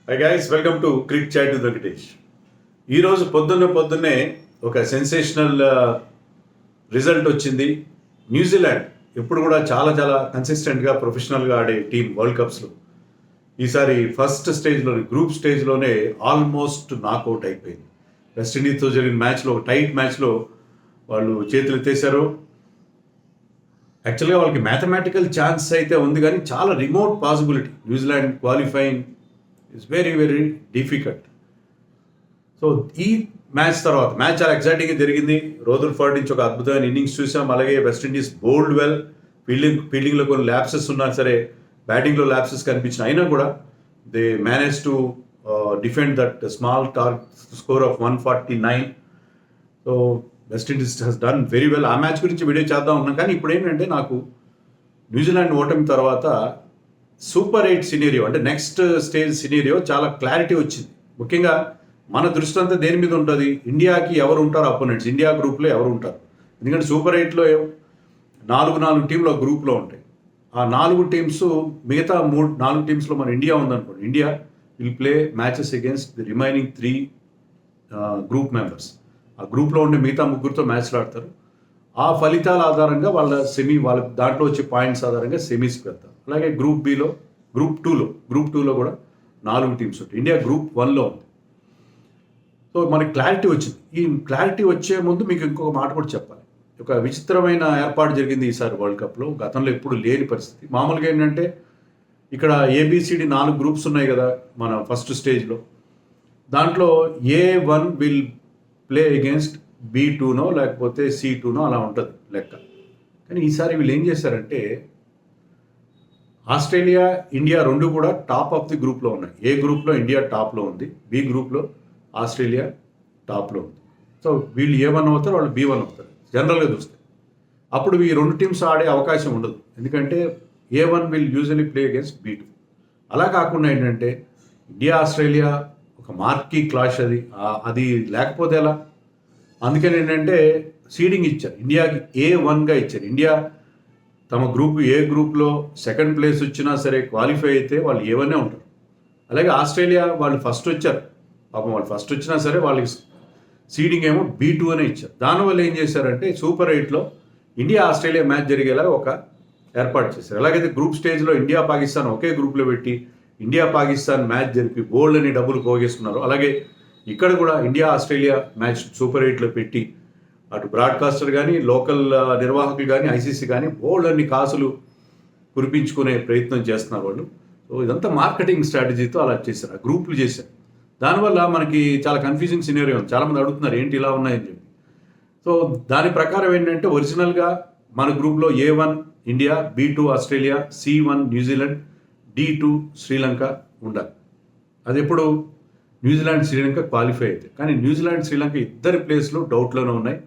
High guys, welcome to Crick Chat with Venkatesh. ఈరోజు పొద్దున్నే ఒక సెన్సేషనల్ రిజల్ట్ వచ్చింది. న్యూజిలాండ్ ఎప్పుడు కూడా చాలా కన్సిస్టెంట్గా ప్రొఫెషనల్గా ఆడే టీం వరల్డ్ కప్స్లో ఈసారి ఫస్ట్ స్టేజ్లోనే, గ్రూప్ స్టేజ్లోనే ఆల్మోస్ట్ నాకౌట్ అయిపోయింది. వెస్టిండీస్తో జరిగిన మ్యాచ్లో, టైట్ మ్యాచ్లో వాళ్ళు చేతులు ఎత్తేశారు. యాక్చువల్గా వాళ్ళకి మ్యాథమెటికల్ ఛాన్స్ అయితే ఉంది, కానీ చాలా remote possibility. New Zealand qualifying it's very difficult. So ఈ మ్యాచ్ చాలా ఎగ్జైటింగ్గా జరిగింది. రోదర్ఫర్డ్ నుంచి ఒక అద్భుతమైన ఇన్నింగ్స్ చూసాం. అలాగే వెస్టిండీస్ బౌల్డ్ వెల్. ఫీల్డింగ్లో కొన్ని ల్యాప్సెస్ ఉన్నా సరే, బ్యాటింగ్లో ల్యాప్సెస్ కనిపించిన అయినా కూడా they manage to defend that small score of 149. So West Indies has done very well. ఆ మ్యాచ్ గురించి వీడియో చేద్దాం ఉన్నాం, కానీ ఇప్పుడు ఏంటంటే నాకు న్యూజిలాండ్ ఓటమి తర్వాత సూపర్ 8 సినీరియో, అంటే నెక్స్ట్ స్టేజ్ సినీరియో చాలా క్లారిటీ వచ్చింది. ముఖ్యంగా మన దృష్టి అంతా దేని మీద ఉంటుంది? ఇండియాకి ఎవరు ఉంటారు అపోనెంట్స్, ఇండియా గ్రూప్లో ఎవరు ఉంటారు. ఎందుకంటే సూపర్ 8లో 4 టీంలు గ్రూప్లో ఉంటాయి. ఆ 4 టీమ్స్, మిగతా 4 టీమ్స్లో మన ఇండియా ఉందనుకోండి, India will play matches against the remaining 3 group members. ఆ గ్రూప్లో ఉండే మిగతా 3తో మ్యాచ్లు ఆడతారు. ఆ ఫలితాల ఆధారంగా వాళ్ళ దాంట్లో వచ్చే పాయింట్స్ ఆధారంగా సెమీస్కి వెళ్తారు. అలాగే గ్రూప్ టూలో కూడా 4 టీమ్స్ ఉంటాయి. ఇండియా గ్రూప్ 1లో ఉంది. సో మనకి క్లారిటీ వచ్చింది. ఈ క్లారిటీ వచ్చే ముందు మీకు ఇంకొక మాట కూడా చెప్పాలి. ఒక విచిత్రమైన ఏర్పాటు జరిగింది ఈసారి వరల్డ్ కప్లో. గతంలో ఎప్పుడు లేని పరిస్థితి. మామూలుగా ఏంటంటే ఇక్కడ ఏబిసిడి 4 గ్రూప్స్ ఉన్నాయి కదా మన ఫస్ట్ స్టేజ్లో. దాంట్లో A1 విల్ ప్లే అగేన్స్ట్ B2నో లేకపోతే C2నో అలా ఉంటుంది లెక్క. కానీ ఈసారి వీళ్ళు ఏం చేశారంటే, ఆస్ట్రేలియా, ఇండియా 2 కూడా టాప్ ఆఫ్ ది గ్రూప్లో ఉన్నాయి. ఏ గ్రూప్లో ఇండియా టాప్లో ఉంది, బి గ్రూప్లో ఆస్ట్రేలియా టాప్లో ఉంది. సో వీళ్ళు A1 అవుతారు, వాళ్ళు B1 అవుతారు జనరల్గా చూస్తే. అప్పుడు ఈ 2 టీమ్స్ ఆడే అవకాశం ఉండదు, ఎందుకంటే A1 will usually play against B2. అలా కాకుండా ఏంటంటే ఇండియా ఆస్ట్రేలియా ఒక మార్కీ క్లాష్, అది లేకపోతే ఎలా? అందుకని ఏంటంటే సీడింగ్ ఇచ్చారు, ఇండియాకి A1గా ఇచ్చారు. ఇండియా తమ ఏ గ్రూప్లో సెకండ్ ప్లేస్ వచ్చినా సరే, క్వాలిఫై అయితే వాళ్ళు A1 ఉంటారు. అలాగే ఆస్ట్రేలియా వాళ్ళు ఫస్ట్ వచ్చారు, పాపం వాళ్ళు ఫస్ట్ వచ్చినా సరే వాళ్ళకి సీడింగ్ ఏమో B2 అనే ఇచ్చారు. దానివల్ల ఏం చేశారంటే సూపర్ 8లో ఇండియా ఆస్ట్రేలియా మ్యాచ్ జరిగేలా ఒక ఏర్పాటు చేశారు. ఎలాగైతే గ్రూప్ స్టేజ్లో ఇండియా పాకిస్తాన్ ఒకే గ్రూప్లో పెట్టి ఇండియా పాకిస్తాన్ మ్యాచ్ జరిపి బోల్డ్ అని డబ్బులు పోగేసుకున్నారు, అలాగే ఇక్కడ కూడా ఇండియా ఆస్ట్రేలియా మ్యాచ్ సూపర్ 8లో పెట్టి అటు బ్రాడ్కాస్టర్ కానీ, లోకల్ నిర్వాహకులు కానీ, ఐసీసీ కానీ బోల్డ్ అన్ని కాసులు కురిపించుకునే ప్రయత్నం చేస్తున్నారు వాళ్ళు. సో ఇదంతా మార్కెటింగ్ స్ట్రాటజీతో అలా చేశారు, ఆ గ్రూపులు చేశారు. దానివల్ల మనకి చాలా కన్ఫ్యూజింగ్ సినారియో ఉంది. చాలామంది అడుగుతున్నారు ఏంటి ఇలా ఉన్నాయని చెప్పి. సో దాని ప్రకారం ఏంటంటే ఒరిజినల్గా మన గ్రూప్లో A1 India, B2 Australia, C1 New Zealand, D2 Sri Lanka ఉండాలి. అది ఎప్పుడు న్యూజిలాండ్ శ్రీలంక క్వాలిఫై అయితే. కానీ న్యూజిలాండ్ శ్రీలంక ఇద్దరి ప్లేస్లు డౌట్లోనే ఉన్నాయి.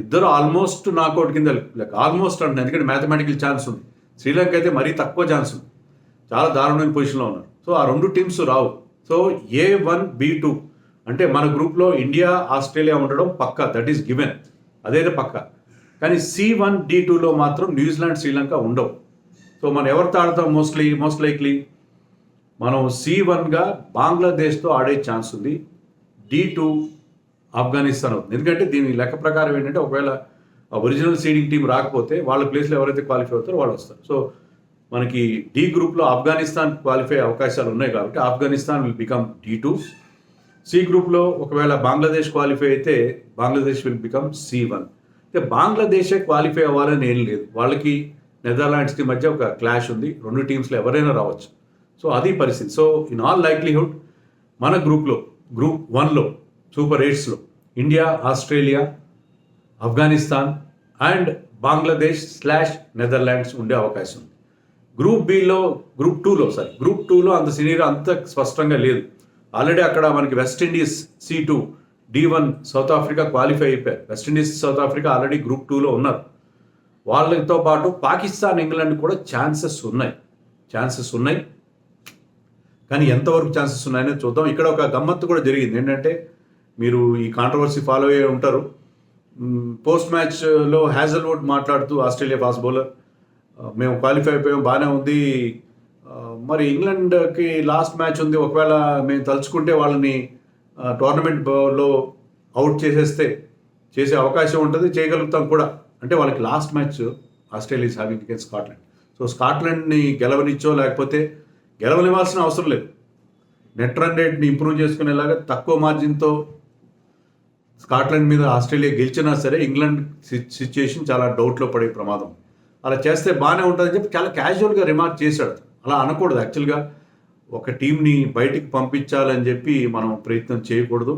ఇద్దరు ఆల్మోస్ట్ నాకౌట్ కింద లెక్క, ఆల్మోస్ట్ అంటున్నాయి, ఎందుకంటే మ్యాథమెటికల్ ఛాన్స్ ఉంది. శ్రీలంక అయితే మరీ తక్కువ ఛాన్స్ ఉంది, చాలా దారుణమైన పొజిషన్లో ఉన్నారు. సో ఆ 2 టీమ్స్ రావు. సో A1 B2 అంటే మన గ్రూప్లో ఇండియా ఆస్ట్రేలియా ఉండడం పక్కా, దట్ ఈస్ గివెన్, అదైతే పక్కా. కానీ C1 D2లో మాత్రం న్యూజిలాండ్ శ్రీలంక ఉండవు. సో మనం ఎవరితో ఆడతాం? మోస్ట్ లైక్లీ మనం C1గా బంగ్లాదేశ్తో ఆడే ఛాన్స్ ఉంది, D2 ఆఫ్ఘనిస్తాన్ అవుతుంది. ఎందుకంటే దీని లెక్క ప్రకారం ఏంటంటే ఒకవేళ ఒరిజినల్ సీడింగ్ టీం రాకపోతే వాళ్ళ ప్లేస్లో ఎవరైతే క్వాలిఫై అవుతారో వాళ్ళు వస్తారు. సో మనకి D గ్రూప్లో ఆఫ్ఘనిస్తాన్ క్వాలిఫై అవకాశాలు ఉన్నాయి కాబట్టి Afghanistan will become D2. C గ్రూప్లో ఒకవేళ బంగ్లాదేశ్ క్వాలిఫై అయితే బంగ్లాదేశ్ విల్ బికమ్ C1. అయితే బంగ్లాదేశే క్వాలిఫై అవ్వాలని ఏం లేదు, వాళ్ళకి నెదర్లాండ్స్కి మధ్య ఒక క్లాష్ ఉంది. 2 టీమ్స్లో ఎవరైనా రావచ్చు. సో అది పరిస్థితి. సో ఇన్ ఆల్ లైక్లీహుడ్ మన గ్రూప్ 1లో సూపర్ 8లో India, Australia, Afghanistan and Bangladesh / Netherlands ఉండే అవకాశం ఉంది. గ్రూప్ టూలో అంత సినీరియో అంత స్పష్టంగా లేదు. ఆల్రెడీ అక్కడ మనకి West Indies C2, D1 South Africa qualify అయిపోయారు. West Indies, South Africa already group 2లో ఉన్నారు. వాళ్ళతో పాటు పాకిస్తాన్, ఇంగ్లాండ్ కూడా ఛాన్సెస్ ఉన్నాయి. కానీ ఎంతవరకు ఛాన్సెస్ ఉన్నాయని చూద్దాం. ఇక్కడ ఒక గమ్మత్తు కూడా జరిగింది. ఏంటంటే మీరు ఈ కాంట్రవర్సీ ఫాలో అయ్యే ఉంటారు. పోస్ట్ మ్యాచ్లో హ్యాజల్వుడ్ మాట్లాడుతూ, ఆస్ట్రేలియా ఫాస్ట్ బౌలర్, మేము క్వాలిఫై అయిపోయాం, బాగానే ఉంది, మరి ఇంగ్లాండ్కి లాస్ట్ మ్యాచ్ ఉంది, ఒకవేళ మేము తలుచుకుంటే వాళ్ళని టోర్నమెంట్లో అవుట్ చేసే అవకాశం ఉంటుంది, చేయగలుగుతాం కూడా. అంటే వాళ్ళకి last match Australia is having against Scotland. So స్కాట్లాండ్ని గెలవనిచ్చో లేకపోతే గెలవనివ్వాల్సిన అవసరం లేదు. నెట్ రన్ రేట్ని ఇంప్రూవ్ చేసుకునేలాగా తక్కువ మార్జిన్తో స్కాట్లాండ్ మీద ఆస్ట్రేలియా గెలిచినా సరే ఇంగ్లాండ్ సిచ్యుయేషన్ చాలా డౌట్లో పడే ప్రమాదం. అలా చేస్తే బాగానే ఉంటుందని చెప్పి చాలా క్యాజువల్గా రిమార్క్ చేశాడు. అలా అనకూడదు. యాక్చువల్గా ఒక టీంని బయటికి పంపించాలని చెప్పి మనం ప్రయత్నం చేయకూడదు.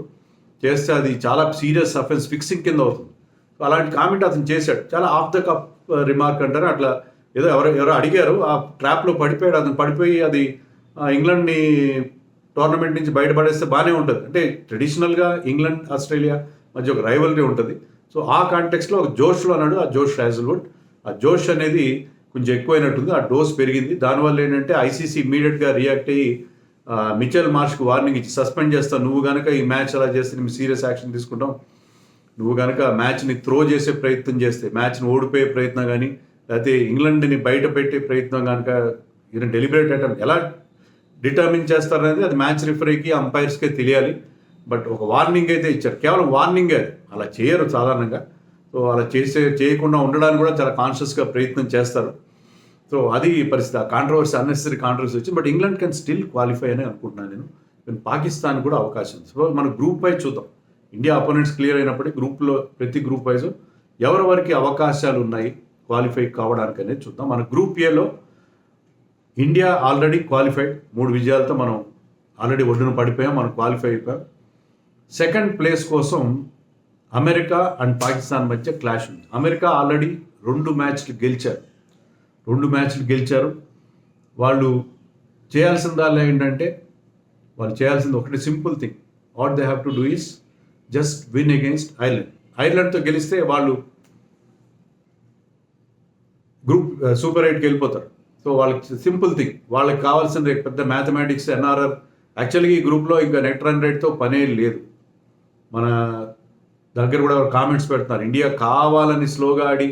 చేస్తే అది చాలా సీరియస్ అఫెన్స్, ఫిక్సింగ్ కింద అవుతుంది. అలాంటి కామెంట్ అతను చేశాడు. చాలా ఆఫ్ ద కప్ రిమార్క్ అంటారు. అట్లా ఏదో ఎవరో అడిగారు, ఆ ట్రాప్లో పడిపోయాడు. అతను పడిపోయి అది ఇంగ్లాండ్ని టోర్నమెంట్ నుంచి బయటపడేస్తే బాగానే ఉంటుంది. అంటే ట్రెడిషనల్గా ఇంగ్లాండ్ ఆస్ట్రేలియా మధ్య ఒక రైవల్రీ ఉంటుంది. సో ఆ కాంటెక్స్లో ఒక జోష్లో అన్నాడు. ఆ జోష్ హ్యాజల్వుడ్, ఆ జోష్ అనేది కొంచెం ఎక్కువైనట్టుంది. ఆ డోస్ పెరిగింది. దానివల్ల ఏంటంటే ఐసీసీ ఇమీడియట్గా రియాక్ట్ అయ్యి మిచెల్ మార్ష్కి వార్నింగ్ ఇచ్చి సస్పెండ్ చేస్తాం, నువ్వు కనుక ఈ మ్యాచ్ అలా చేస్తే మేము సీరియస్ యాక్షన్ తీసుకుంటాం, నువ్వు కనుక మ్యాచ్ని త్రో చేసే ప్రయత్నం చేస్తే, మ్యాచ్ని ఓడిపోయే ప్రయత్నం కానీ లేకపోతే ఇంగ్లాండ్ని బయట పెట్టే ప్రయత్నం కనుక ఈయన డెలిబరేట్ అటెంప్ట్ ఎలా డిటర్మిన్ చేస్తారనేది అది మ్యాచ్ రిఫరీకి అంపైర్స్కే తెలియాలి. బట్ ఒక వార్నింగ్ అయితే ఇచ్చారు. కేవలం వార్నింగ్ అది, అలా చేయరు సాధారణంగా. సో అలా చేయకుండా ఉండడానికి కూడా చాలా కాన్షియస్గా ప్రయత్నం చేస్తారు. సో అది పరిస్థితి. ఆ కాంట్రవర్సీ, అన్నెసరీ కాంట్రవర్సీ వచ్చింది. But England can still qualify అని అనుకుంటున్నాను నేను. పాకిస్తాన్ కూడా అవకాశం ఉంది. సో మన గ్రూప్ వైజ్ చూద్దాం. ఇండియా అపోనెంట్స్ క్లియర్ అయినప్పటికీ గ్రూప్లో ప్రతి గ్రూప్ వైజ్ ఎవరెవరికి అవకాశాలు ఉన్నాయి క్వాలిఫై కావడానికి అనేది చూద్దాం. మన గ్రూప్ ఏలో ఇండియా ఆల్రెడీ క్వాలిఫైడ్, 3 విజయాలతో మనం ఆల్రెడీ ఒడ్డున పడిపోయాం, మనం క్వాలిఫై అయిపోయాం. సెకండ్ ప్లేస్ కోసం అమెరికా అండ్ పాకిస్తాన్ మధ్య క్లాష్ ఉంది. అమెరికా ఆల్రెడీ 2 మ్యాచ్లు గెలిచారు. వాళ్ళు చేయాల్సిందల్లా ఏంటంటే, వాళ్ళు చేయాల్సింది ఒకటి simple thing. What they have to do is just win against ఐర్లాండ్తో గెలిస్తే వాళ్ళు గ్రూప్ సూపర్ 8కి వెళ్ళిపోతారు. సో వాళ్ళకి సింపుల్ థింగ్, వాళ్ళకి కావాల్సింది పెద్ద మ్యాథమెటిక్స్, ఎన్ఆర్ఆర్. యాక్చువల్గా ఈ గ్రూప్లో ఇంకా నెట్ రన్ రేట్తో పనే లేదు. మన దగ్గర కూడా కామెంట్స్ పెడుతున్నారు, ఇండియా కావాలని స్లోగా ఆడి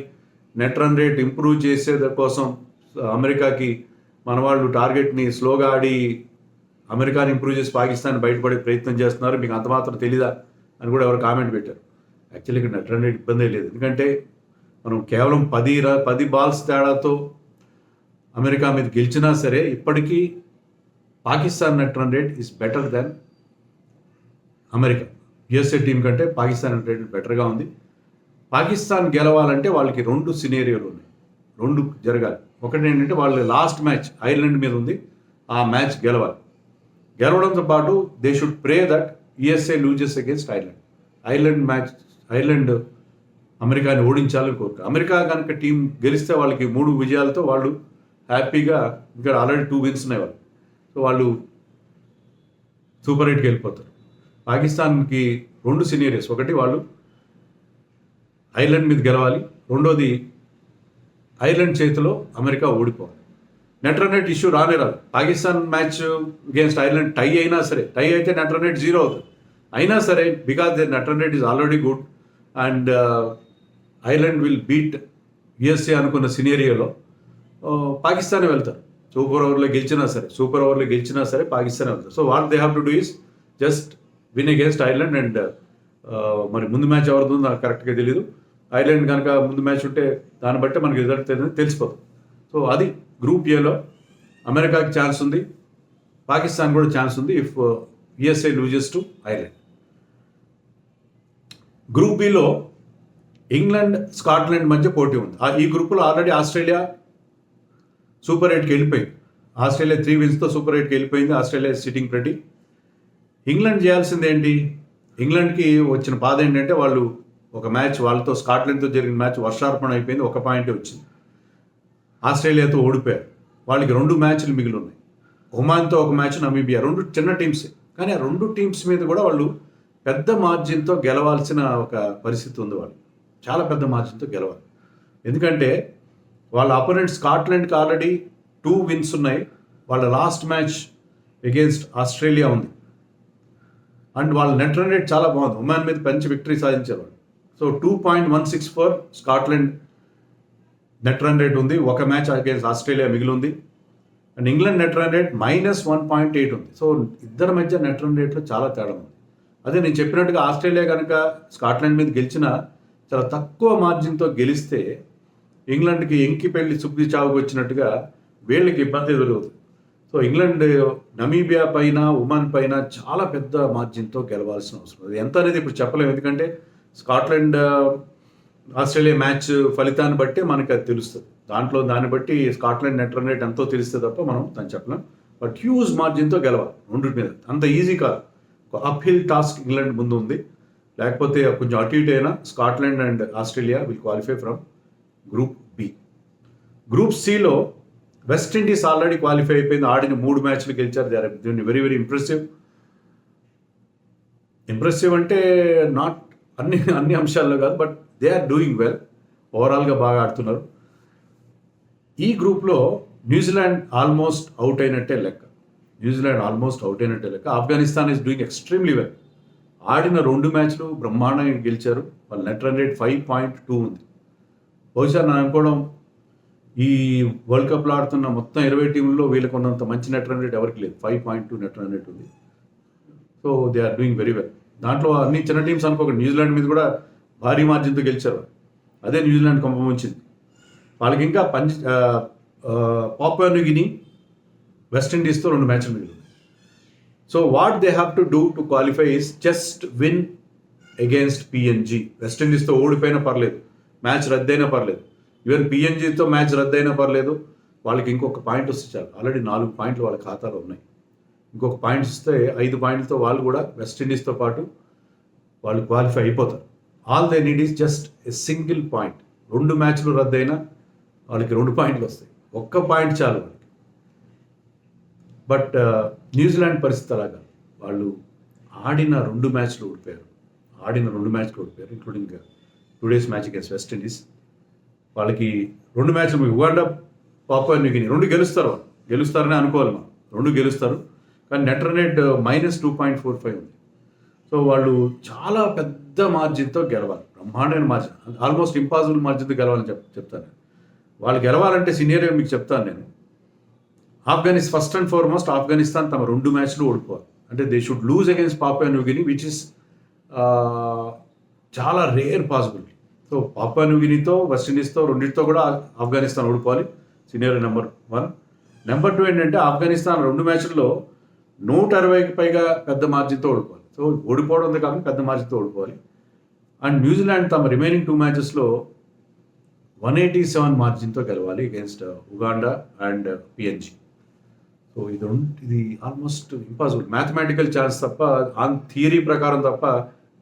నెట్ రన్ రేట్ ఇంప్రూవ్ చేసే కోసం అమెరికాకి మన వాళ్ళు టార్గెట్ని స్లోగా ఆడి అమెరికాని ఇంప్రూవ్ చేసి పాకిస్తాన్ బయటపడే ప్రయత్నం చేస్తున్నారు, మీకు అంత మాత్రం తెలీదా అని కూడా ఎవరు కామెంట్ పెట్టారు. యాక్చువల్లీ ఇక్కడ నెట్ రన్ రేట్ ఇబ్బందే లేదు. ఎందుకంటే మనం కేవలం 10 బాల్స్ తేడాతో అమెరికా మీద గెలిచినా సరే ఇప్పటికీ Pakistan net run rate is better than America. USA team కంటే పాకిస్తాన్ నెట్ రేట్ బెటర్గా ఉంది. పాకిస్తాన్ గెలవాలంటే వాళ్ళకి 2 సినేరియోలు ఉన్నాయి, 2 జరగాలి. ఒకటి ఏంటంటే వాళ్ళు లాస్ట్ మ్యాచ్ ఐర్లాండ్ మీద ఉంది, ఆ మ్యాచ్ గెలవాలి. గెలవడంతో పాటు they should pray that USA loses against Ireland అమెరికాని ఓడించాలని కోరుకు. అమెరికా కనుక టీం గెలిస్తే వాళ్ళకి 3 విజయాలతో వాళ్ళు హ్యాపీగా, ఇక్కడ ఆల్రెడీ 2 విన్స్ ఉన్నాయి వాళ్ళు. సో వాళ్ళు సూపర్ 8కి వెళ్ళిపోతారు. పాకిస్తాన్కి 2 సినేరియస్, ఒకటి వాళ్ళు ఐర్లాండ్ మీద గెలవాలి, రెండోది ఐర్లాండ్ చేతిలో అమెరికా ఓడిపోవాలి. నెట్ రన్ రేట్ ఇష్యూ రాదు. Pakistan match against Ireland tie అయినా సరే, టై అయితే నెట్ రన్ రేట్ 0 అవుతుంది. అయినా సరే because the net run rate is already good and Ireland will beat USA అనుకున్న సినేరియోలో పాకిస్తానే వెళ్తారు. సూపర్ ఓవర్లో గెలిచినా సరే పాకిస్తానే వెళ్తారు. So what they have to do is just win against Ireland. And మరి ముందు మ్యాచ్ ఎవరిదో నాకు కరెక్ట్గా తెలీదు. ఐర్లాండ్ కనుక ముందు మ్యాచ్ ఉంటే దాన్ని బట్టి మనకి రిజల్ట్ తెలిసిపోతుంది. సో అది గ్రూప్ ఏలో అమెరికాకి ఛాన్స్ ఉంది, పాకిస్తాన్ కూడా ఛాన్స్ ఉంది if USA loses to Ireland. Group below England Scotland మధ్య పోటీ ఉంది. ఈ గ్రూప్లో ఆల్రెడీ ఆస్ట్రేలియా సూపర్ 8కి వెళ్ళిపోయింది. ఆస్ట్రేలియా 3 విన్స్తో సూపర్ 8కి వెళ్ళిపోయింది. Australia sitting pretty. ఇంగ్లాండ్ చేయాల్సింది ఏంటి? ఇంగ్లాండ్కి వచ్చిన బాధ ఏంటంటే వాళ్ళు ఒక మ్యాచ్ వాళ్ళతో స్కాట్లాండ్తో జరిగిన మ్యాచ్ వర్షార్పణ అయిపోయింది, 1 పాయింటే వచ్చింది. ఆస్ట్రేలియాతో ఓడిపోయారు. వాళ్ళకి 2 మ్యాచ్లు మిగిలి ఉన్నాయి. ఒమాన్తో 1 మ్యాచ్, నమీబియా, 2 చిన్న టీమ్సే. కానీ ఆ 2 టీమ్స్ మీద కూడా వాళ్ళు పెద్ద మార్జిన్తో గెలవాల్సిన ఒక పరిస్థితి ఉంది. వాళ్ళు చాలా పెద్ద మార్జిన్తో గెలవాలి. ఎందుకంటే వాళ్ళ అపోనెంట్ స్కాట్లాండ్కి ఆల్రెడీ 2 విన్స్ ఉన్నాయి. వాళ్ళ లాస్ట్ మ్యాచ్ అగేన్స్ట్ ఆస్ట్రేలియా ఉంది. అండ్ వాళ్ళ నెట్ రన్ రేట్ చాలా బాగుంది. ఒమాన్ మీద మంచి విక్టరీ సాధించారు వాళ్ళు. So 2.164 Scotland net run rate ఉంది. 1 మ్యాచ్ అగేన్స్ట్ ఆస్ట్రేలియా మిగిలి ఉంది. And England net run rate -1.8 ఉంది. సో ఇద్దరి మధ్య నెట్ రన్ రేట్లో చాలా తేడా ఉంది. అదే నేను చెప్పినట్టుగా ఆస్ట్రేలియా కనుక స్కాట్లాండ్ మీద గెలిచినా చాలా తక్కువ మార్జిన్తో గెలిస్తే ఇంగ్లాండ్కి ఎంకి పెళ్లి సుబ్బి చావుకు వచ్చినట్టుగా వీళ్ళకి ఇబ్బంది ఎదురవుతుంది. సో ఇంగ్లాండ్ నమీబియా పైన, ఒమాన్ పైన చాలా పెద్ద మార్జిన్తో గెలవాల్సిన అవసరం ఉంది. ఎంత అనేది ఇప్పుడు చెప్పలేము, ఎందుకంటే స్కాట్లాండ్ ఆస్ట్రేలియా మ్యాచ్ ఫలితాన్ని బట్టి మనకు అది తెలుస్తుంది. దాన్ని బట్టి స్కాట్లాండ్ నెట్ రన్ రేట్ ఎంతో తెలిస్తే తప్ప మనం దాన్ని చెప్పలేం. బట్ హ్యూజ్ మార్జిన్తో గెలవాలి రెండింటి మీద. అంత ఈజీ కాదు. ఒక అప్హిల్ టాస్క్ ఇంగ్లాండ్ ముందు ఉంది. లేకపోతే కొంచెం అటు ఇటు అయినా Scotland and Australia will qualify from group B. Group సిలో వెస్టిండీస్ ఆల్రెడీ క్వాలిఫై అయిపోయింది. ఆడిన 3 మ్యాచ్లు గెలిచారు. They are very very impressive అంటే నాట్ అన్ని అంశాల్లో కాదు, but they are doing well. ఓవరాల్గా బాగా ఆడుతున్నారు. ఈ గ్రూప్లో న్యూజిలాండ్ ఆల్మోస్ట్ అవుట్ అయినట్టే లెక్క. Afghanistan is doing extremely well. ఆడిన 2 మ్యాచ్లు బ్రహ్మాండంగా గెలిచారు. వాళ్ళ నెట్ రన్ రేట్ 5.2 ఉంది. బహుశా నా అనుకోవడం ఈ వరల్డ్ కప్లో ఆడుతున్న మొత్తం 20 టీంల్లో వీళ్ళకు ఉన్నంత మంచి నెట్ రన్ రేట్ ఎవరికి లేదు. 5.2 నెట్ రన్ రేట్ ఉంది. So they are doing very well. దాంట్లో అన్ని చిన్న టీమ్స్ అనుకోకండి, న్యూజిలాండ్ మీద కూడా భారీ మార్జిన్తో గెలిచారు. అదే న్యూజిలాండ్ కొంప వచ్చింది. వాళ్ళకి ఇంకా పాపువా న్యూ గిని, వెస్టిండీస్తో 2 మ్యాచ్లు మిగిలి. So what they have to do to qualify is just win against PNG. వెస్టిండీస్తో ఓడిపోయినా పర్లేదు, మ్యాచ్ రద్దయినా పర్లేదు, ఈవెన్ పిఎన్జీతో మ్యాచ్ రద్దయినా పర్లేదు. వాళ్ళకి ఇంకొక పాయింట్ వస్తే చాలు. ఆల్రెడీ 4 పాయింట్లు వాళ్ళ ఖాతాలో ఉన్నాయి. ఇంకొక పాయింట్స్ వస్తే 5 పాయింట్లతో వాళ్ళు కూడా వెస్టిండీస్తో పాటు వాళ్ళు క్వాలిఫై అయిపోతారు. All they need is just a single point. 2 మ్యాచ్లు రద్దయినా వాళ్ళకి 2 పాయింట్లు వస్తాయి. 1 పాయింట్ చాలు వాళ్ళకి. బట్ న్యూజిలాండ్ పరిస్థితి అలాగా. వాళ్ళు ఆడిన 2 మ్యాచ్లు ఓడిపోయారు. Including today's match against West Indies. వాళ్ళకి 2 మ్యాచ్లు, ఉగాండా, పాపువా న్యూ గిని 2 గెలుస్తారని అనుకోవాలి మనం. 2 గెలుస్తారు. కానీ నెట్ రన్ రేట్ -2.45 ఉంది. సో వాళ్ళు చాలా పెద్ద మార్జిన్తో గెలవాలి. బ్రహ్మాండమైన మార్జిన్, ఆల్మోస్ట్ ఇంపాసిబుల్ మార్జిన్తో గెలవాలని చెప్తాను. వాళ్ళు గెలవాలంటే సినియర్ మీకు చెప్తాను నేను. ఫస్ట్ అండ్ ఫార్మోస్ట్ ఆఫ్ఘనిస్తాన్ తమ 2 మ్యాచ్లు ఓడిపోవాలి. అంటే they should lose against Papua New Guinea, which is చాలా rare possibility. So Papua New గినితో, వెస్టిండీస్తో రెండింటితో కూడా ఆఫ్ఘనిస్తాన్ ఓడిపోవాలి. Scenario number 1. నెంబర్ 2 ఏంటంటే ఆఫ్ఘనిస్తాన్ 2 మ్యాచ్ల్లో 160కి పైగా పెద్ద మార్జిన్తో ఓడిపోవాలి. సో ఓడిపోవడం కాకుండా పెద్ద మార్జిన్తో ఓడిపోవాలి. అండ్ న్యూజిలాండ్ తమ రిమైనింగ్ 2 మ్యాచెస్లో 187 మార్జిన్తో గెలవాలి against Uganda and PNG. So ఇది ఆల్మోస్ట్ ఇంపాసిబుల్. మ్యాథమెటికల్ ఛాన్స్ తప్ప, ఆన్ థియరీ ప్రకారం తప్ప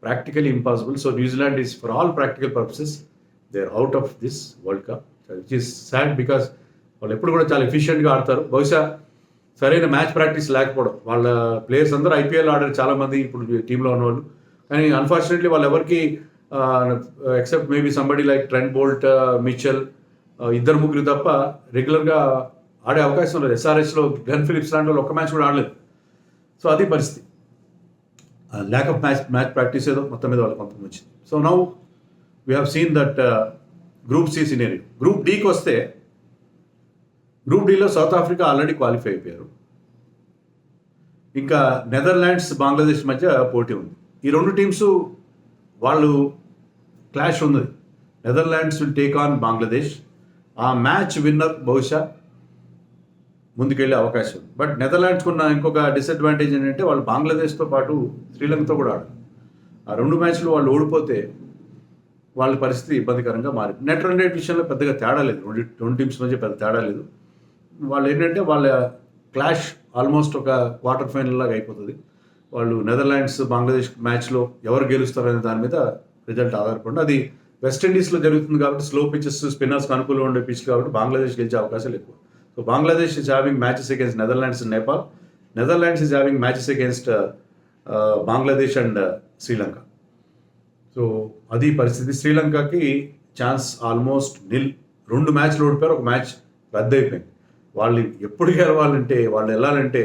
practically impossible. So New Zealand is for all practical purposes they are out of this world cup, which is sad. Because వాళ్ళు ఎప్పుడు కూడా చాలా ఎఫిషియెంట్గా ఆడతారు. బహుశా సరైన మ్యాచ్ ప్రాక్టీస్ లేకపోవడం. వాళ్ళ ప్లేయర్స్ అందరూ ఐపీఎల్ ఆడారు చాలామంది ఇప్పుడు టీంలో ఉన్నవాళ్ళు. కానీ అన్ఫార్చునేట్లీ వాళ్ళు ఎవరికి except maybe somebody like Trent Boult, Mitchell, 2-3 తప్ప రెగ్యులర్గా ఆడే అవకాశం లేదు. ఎస్ఆర్హెచ్లో గ్లెన్ ఫిలిప్స్ లాంటి వాళ్ళు 1 మ్యాచ్ కూడా ఆడలేదు. సో అది పరిస్థితి. ల్యాక్ ఆఫ్ మ్యాచ్ ప్రాక్టీస్ ఏదో మొత్తం మీద వాళ్ళకి పంపం వచ్చింది. So now we have seen that group C scenario. Group డీకి వస్తే, గ్రూప్ డీలో సౌత్ ఆఫ్రికా ఆల్రెడీ క్వాలిఫై అయిపోయారు. ఇంకా నెదర్లాండ్స్, బంగ్లాదేశ్ మధ్య పోటీ ఉంది. ఈ 2 టీమ్స్ వాళ్ళు క్లాష్ ఉంది. Netherlands will take on Bangladesh. ఆ మ్యాచ్ విన్నర్ బహుశా ముందుకెళ్ళే అవకాశం ఉంది. బట్ నెదర్లాండ్స్కి ఉన్న ఇంకొక డిసడ్వాంటేజ్ ఏంటంటే వాళ్ళు బంగ్లాదేశ్తో పాటు శ్రీలంకతో కూడా ఆడారు. ఆ 2 మ్యాచ్లు వాళ్ళు ఓడిపోతే వాళ్ళ పరిస్థితి ఇబ్బందికరంగా మారింది. నెట్ రన్ రేట్ విషయంలో పెద్దగా తేడా లేదు. 2 టీమ్స్ మధ్య పెద్ద తేడా లేదు. వాళ్ళు ఏంటంటే వాళ్ళ క్లాష్ ఆల్మోస్ట్ ఒక క్వార్టర్ ఫైనల్ లాగా అయిపోతుంది. వాళ్ళు నెదర్లాండ్స్, బంగ్లాదేశ్ మ్యాచ్లో ఎవరు గెలుస్తారనే దాని మీద రిజల్ట్ ఆధారపడి, అది వెస్టిండీస్లో జరుగుతుంది కాబట్టి స్లో పిచెస్, స్పిన్నర్స్కి అనుకూలంగా ఉండే పిచ్ కాబట్టి బంగ్లాదేశ్ గెలిచే అవకాశాలు ఎక్కువ. So Bangladesh is having matches against Netherlands and Nepal. Netherlands is having matches against Bangladesh and Sri Lanka. So అది పరిస్థితి. శ్రీలంకకి ఛాన్స్ ఆల్మోస్ట్ నిల్. 2 మ్యాచ్లు ఓడిపోయారు, 1 మ్యాచ్ రద్దు అయిపోయింది. వాళ్ళు ఎప్పుడు గెలవాలంటే, వాళ్ళు వెళ్ళాలంటే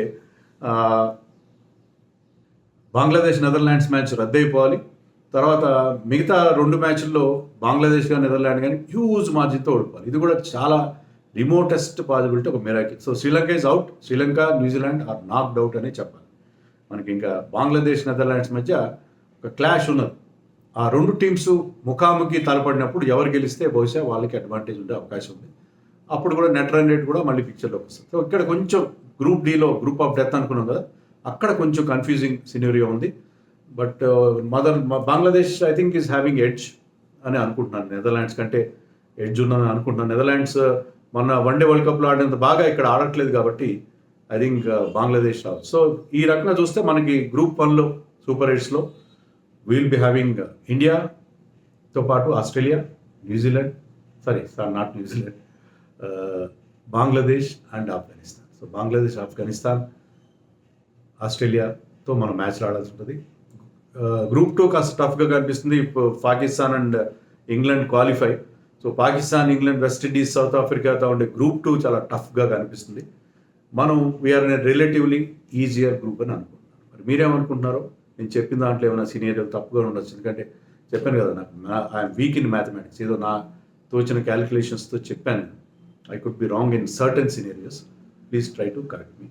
బంగ్లాదేశ్ నెదర్లాండ్స్ మ్యాచ్ రద్దు అయిపోవాలి. తర్వాత మిగతా 2 మ్యాచ్ల్లో బంగ్లాదేశ్ కానీ నెదర్లాండ్ కానీ హ్యూజ్ మార్జిన్తో ఓడిపోవాలి. ఇది కూడా చాలా రిమోటెస్ట్ పాసిబిలిటీ ఒక miracle. So Sri Lanka is out. Sri Lanka, New Zealand are knocked out అనే చెప్పాలి. మనకి ఇంకా బంగ్లాదేశ్, నెదర్లాండ్స్ మధ్య ఒక క్లాష్ ఉన్నది. ఆ రెండు టీమ్స్ ముఖాముఖి తలపడినప్పుడు ఎవరు గెలిస్తే బహుశా వాళ్ళకి అడ్వాంటేజ్ ఉండే అవకాశం ఉంది. అప్పుడు కూడా నెట్ రన్ రేట్ కూడా మళ్ళీ పిక్చర్లోకి వస్తుంది. సో ఇక్కడ కొంచెం గ్రూప్ డీలో గ్రూప్ ఆఫ్ డెత్ అనుకున్నాం కదా, అక్కడ కొంచెం కన్ఫ్యూజింగ్ సినారియో ఉంది. But Bangladesh I think is having edge అని అనుకుంటున్నాను. నెదర్లాండ్స్ కంటే ఎడ్జ్ ఉందని అనుకుంటున్నాను. నెదర్లాండ్స్ మొన్న వన్డే వరల్డ్ కప్లో ఆడినంత బాగా ఇక్కడ ఆడట్లేదు కాబట్టి ఐ థింక్ బంగ్లాదేశ్ రావచ్చు. సో ఈ రకంగా చూస్తే మనకి గ్రూప్ 1లో సూపర్ ఎయిట్స్లో విల్ బి హ్యావింగ్ ఇండియాతో పాటు Australia, New Zealand, not New Zealand, Bangladesh and Afghanistan. So Bangladesh, Afghanistan, ఆస్ట్రేలియాతో మనం మ్యాచ్లు ఆడాల్సి ఉంటుంది. గ్రూప్ 2 కాస్త టఫ్గా కనిపిస్తుంది. Pakistan and England qualify. So Pakistan, England, West Indies, South ఆఫ్రికాతో ఉండే గ్రూప్ 2 చాలా టఫ్గా కనిపిస్తుంది. మనం we are in relatively easier group అని అనుకుంటున్నాను. మరి మీరేమనుకుంటున్నారో? నేను చెప్పిన దాంట్లో ఏమైనా సినియర్ తప్పుగా ఉండొచ్చు. ఎందుకంటే చెప్పాను కదా, ఐఎమ్ వీక్ ఇన్ మ్యాథమెటిక్స్. ఏదో నా తోచిన క్యాలిక్యులేషన్స్తో చెప్పాను. I could be wrong in certain scenarios. Please try to correct me.